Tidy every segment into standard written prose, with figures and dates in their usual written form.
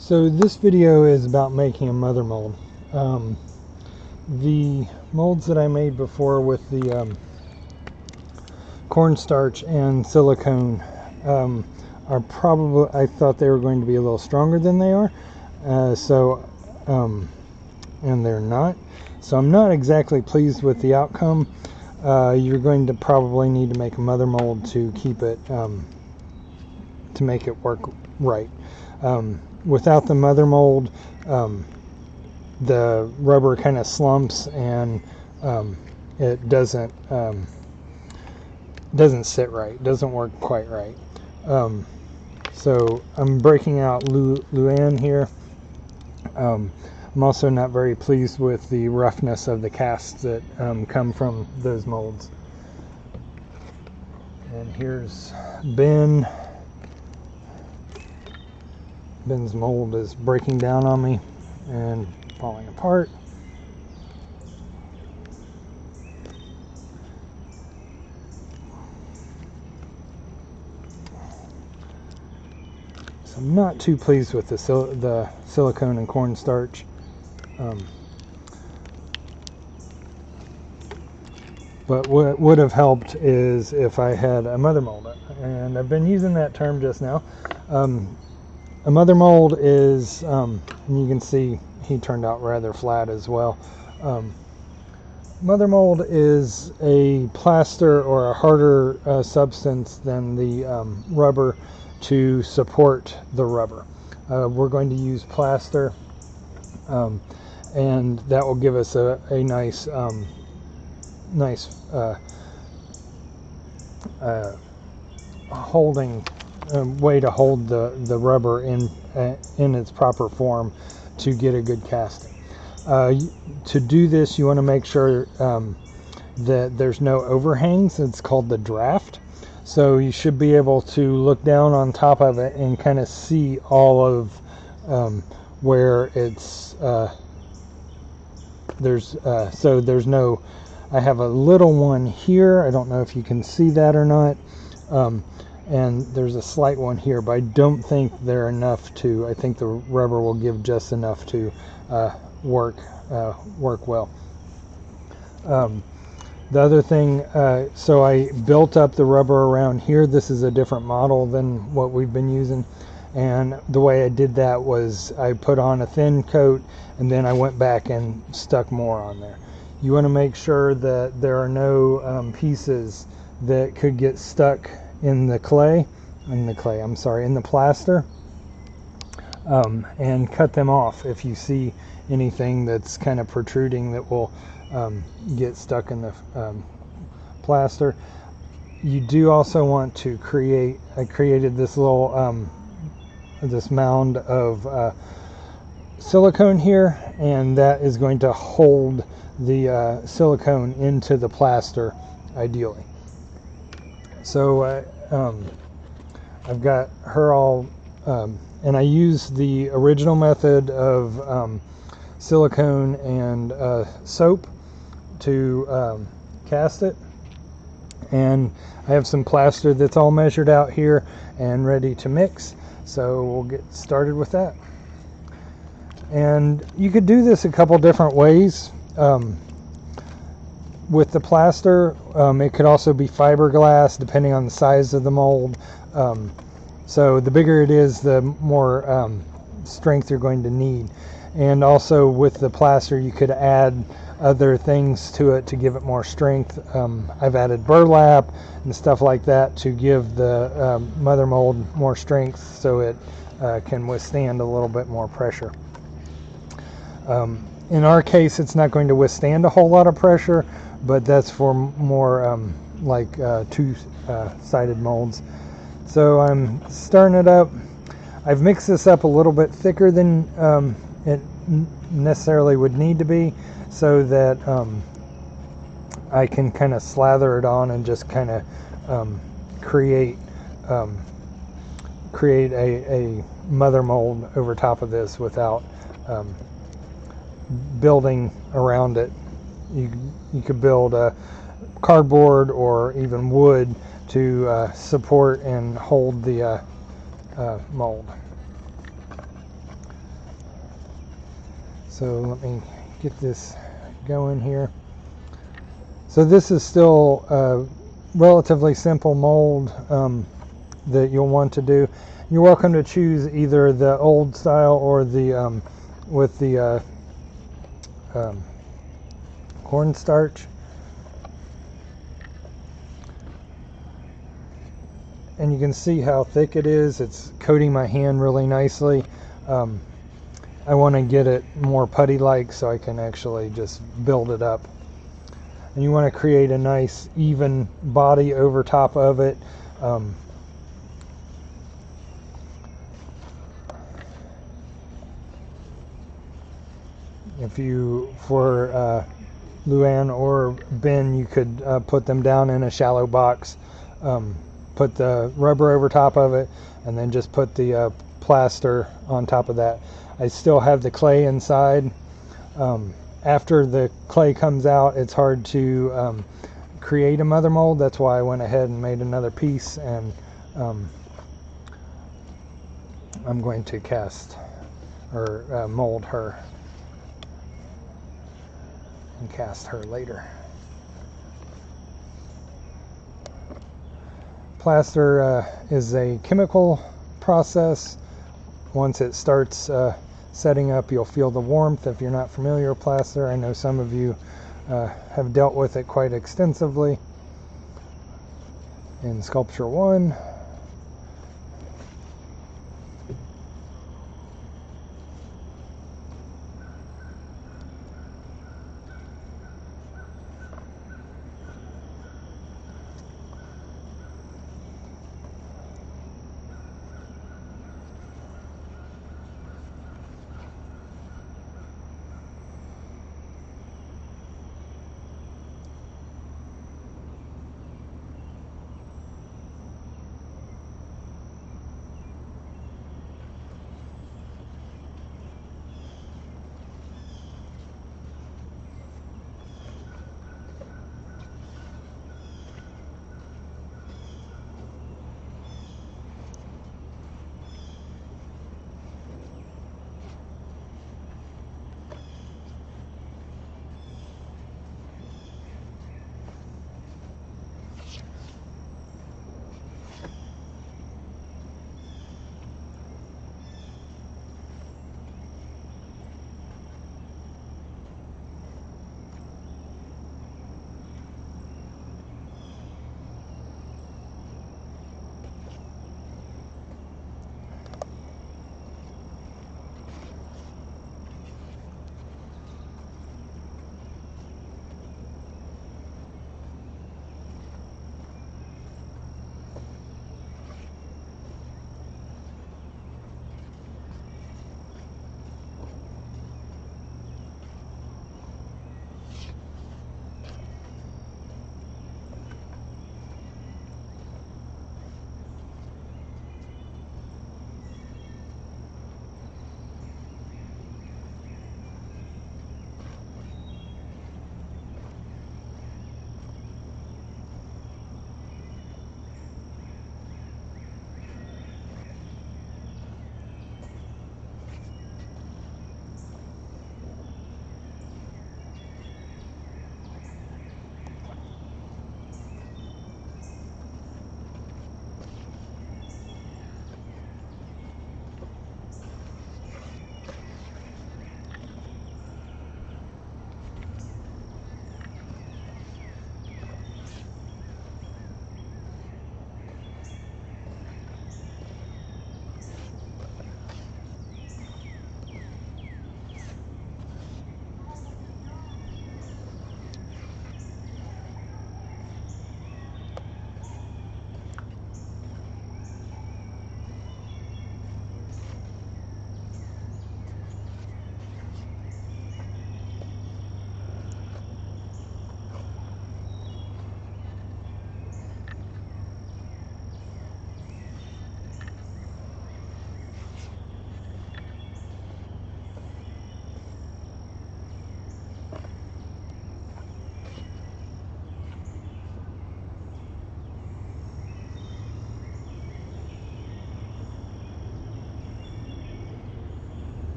So this video is about making a mother mold. The molds that I made before with the cornstarch and silicone are probably, I thought they were going to be a little stronger than they are, and they're not. So I'm not exactly pleased with the outcome. You're going to probably need to make a mother mold to keep it, to make it work right. Without the mother mold, the rubber kind of slumps and it doesn't sit right, doesn't work quite right. So I'm breaking out Luan here. I'm also not very pleased with the roughness of the casts that come from those molds. And here's Ben. Ben's mold is breaking down on me and falling apart. So I'm not too pleased with the silicone and cornstarch. But what would have helped is if I had a mother mold, and I've been using that term just now. A mother mold is, and you can see he turned out rather flat as well. Mother mold is a plaster or a harder substance than the rubber to support the rubber. We're going to use plaster, and that will give us a nice holding way to hold the rubber in its proper form to get a good casting. To do this, you want to make sure that there's no overhangs. It's called the draft. So you should be able to look down on top of it and kind of see all of where it's so there's no. I have a little one here. I don't know if you can see that or not. And there's a slight one here, but I don't think they're enough to. I think the rubber will give just enough to work well. The other thing, so I built up the rubber around here. This is a different model than what we've been using, and the way I did that was I put on a thin coat and then I went back and stuck more on there. You want to make sure that there are no pieces that could get stuck in the plaster, and cut them off if you see anything that's kind of protruding that will get stuck in the plaster. You do also want to I created this little this mound of silicone here, and that is going to hold the silicone into the plaster ideally. So I've got her all, and I use the original method of silicone and soap to cast it, and I have some plaster that's all measured out here and ready to mix, so we'll get started with that. And you could do this a couple different ways. With the plaster, it could also be fiberglass depending on the size of the mold. So the bigger it is, the more strength you're going to need. And also with the plaster, you could add other things to it to give it more strength. I've added burlap and stuff like that to give the mother mold more strength, so it can withstand a little bit more pressure. In our case, it's not going to withstand a whole lot of pressure, but that's for more like two-sided molds. So I'm stirring it up. I've mixed this up a little bit thicker than it necessarily would need to be, so that I can kind of slather it on and just kind of create a mother mold over top of this without building around it. You could build a cardboard or even wood to support and hold the mold. So let me get this going here. So this is still a relatively simple mold that you'll want to do. You're welcome to choose either the old style or the with the cornstarch. And you can see how thick it is. It's coating my hand really nicely. I want to get it more putty-like so I can actually just build it up. And you want to create a nice even body over top of it. If you, for Luann or Ben, you could put them down in a shallow box. Put the rubber over top of it, and then just put the plaster on top of that. I still have the clay inside. After the clay comes out, it's hard to create a mother mold. That's why I went ahead and made another piece, and I'm going to cast or mold her and cast her later. Plaster is a chemical process. Once it starts setting up, you'll feel the warmth. If you're not familiar with plaster, I know some of you have dealt with it quite extensively in Sculpture 1.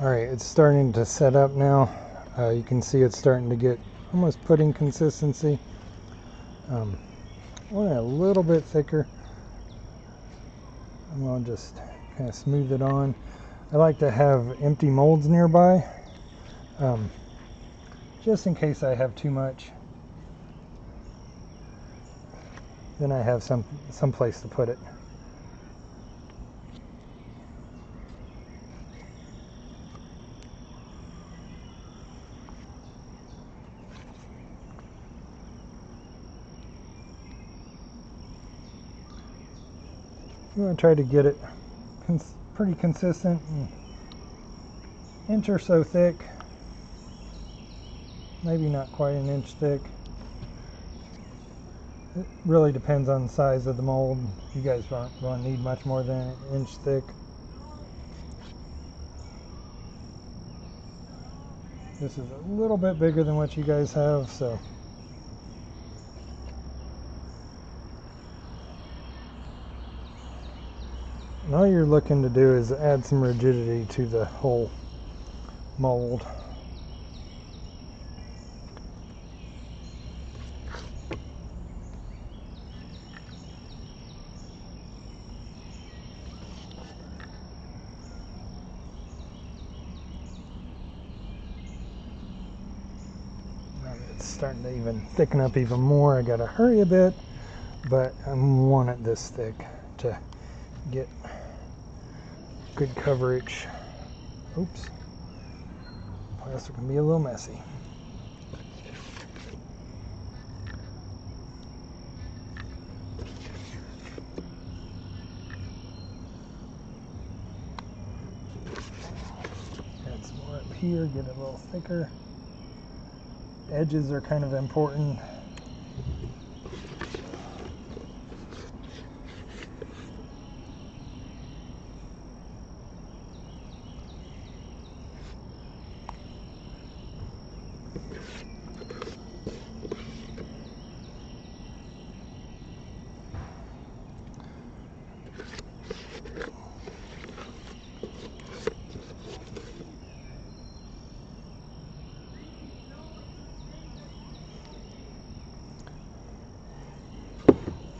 Alright, it's starting to set up now. You can see it's starting to get almost pudding consistency. I want it a little bit thicker. I'm going to just kind of smooth it on. I like to have empty molds nearby, just in case I have too much. Then I have some place to put it. I'm going to try to get it pretty consistent, an inch or so thick, maybe not quite an inch thick. It really depends on the size of the mold. You guys aren't going to need much more than an inch thick. This is a little bit bigger than what you guys have, so and all you're looking to do is add some rigidity to the whole mold. Now it's starting to even thicken up even more. I gotta hurry a bit, but I want it this thick to get good coverage. Oops, plastic can be a little messy. Add some more up here, get it a little thicker. Edges are kind of important.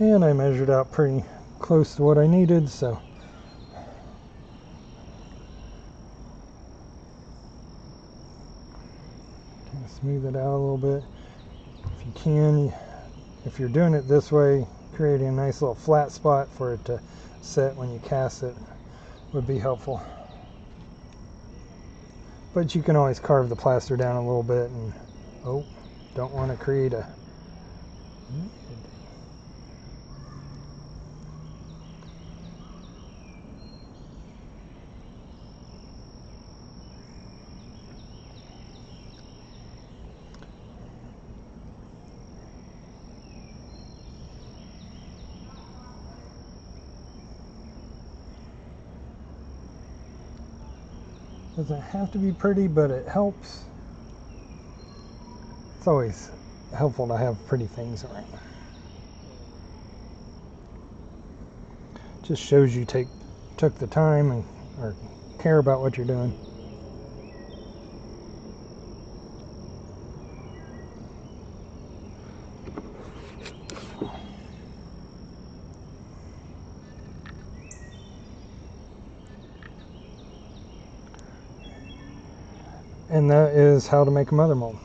And I measured out pretty close to what I needed, so kind of smooth it out a little bit. If you can, if you're doing it this way, creating a nice little flat spot for it to set when you cast it would be helpful. But you can always carve the plaster down a little bit, and don't want to create a doesn't have to be pretty, but it helps. It's always helpful to have pretty things around. Just shows you took the time and or care about what you're doing. And that is how to make a mother mold.